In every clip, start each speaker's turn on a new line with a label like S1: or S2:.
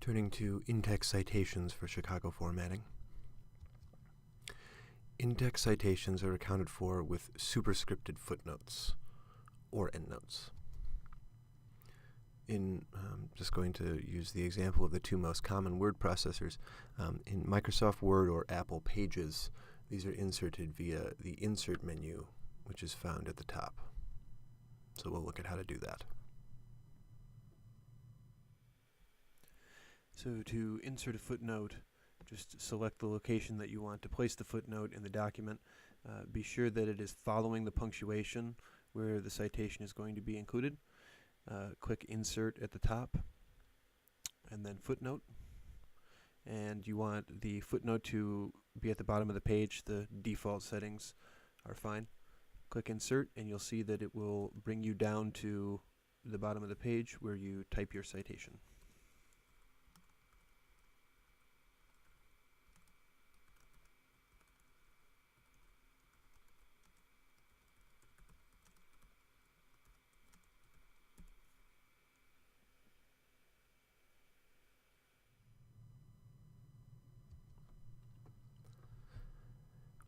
S1: Turning to in-text citations for Chicago formatting. In-text citations are accounted for with superscripted footnotes or endnotes. Just going to use the example of the two most common word processors. In Microsoft Word or Apple Pages, these are inserted via the Insert menu, which is found at the top. So we'll look at how to do that. So to insert a footnote, just select the location that you want to place the footnote in the document. Be sure that it is following the punctuation where the citation is going to be included. Click Insert at the top, and then Footnote. And you want the footnote to be at the bottom of the page. The default settings are fine. Click Insert, and you'll see that it will bring you down to the bottom of the page where you type your citation.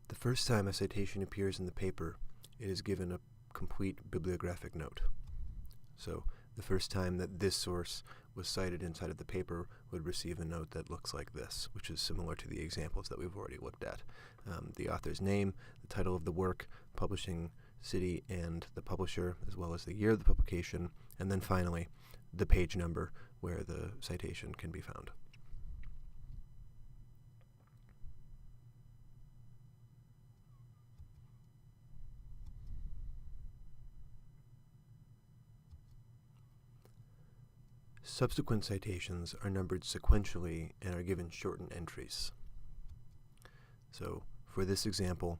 S1: The first time a citation appears in the paper, it is given a complete bibliographic note. So the first time that this source was cited inside of the paper would receive a note that looks like this, which is similar to the examples that we've already looked at. The author's name, the title of the work, publishing city and the publisher, as well as the year of the publication, and then finally the page number where the citation can be found. Subsequent citations are numbered sequentially and are given shortened entries. So for this example,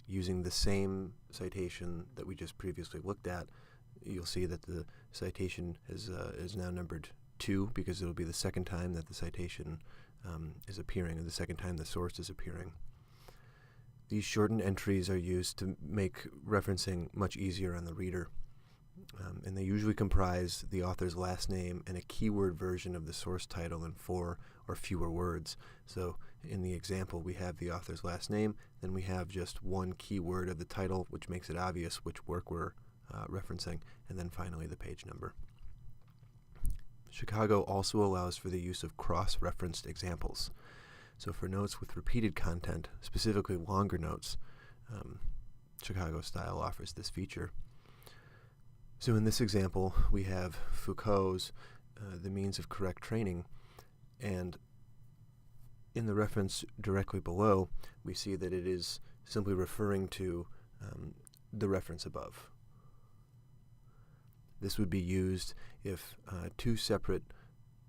S1: using the same citation that we just previously looked at, you'll see that the citation is now numbered 2 because it'll be the second time that the citation is appearing, or the second time the source is appearing. These shortened entries are used to make referencing much easier on the reader. And they usually comprise the author's last name and a keyword version of the source title in 4 or fewer words. So in the example, we have the author's last name, then we have just one keyword of the title, which makes it obvious which work we're referencing, and then finally the page number. Chicago also allows for the use of cross-referenced examples. So for notes with repeated content, specifically longer notes, Chicago style offers this feature. So in this example, we have Foucault's The Means of Correct Training, and in the reference directly below, we see that it is simply referring to the reference above. This would be used if two separate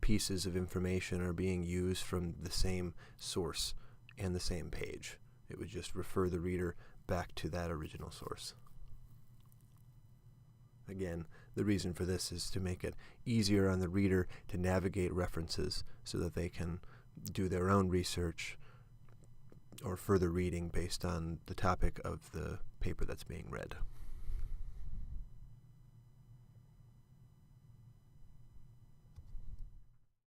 S1: pieces of information are being used from the same source and the same page. It would just refer the reader back to that original source. Again, the reason for this is to make it easier on the reader to navigate references so that they can do their own research or further reading based on the topic of the paper that's being read.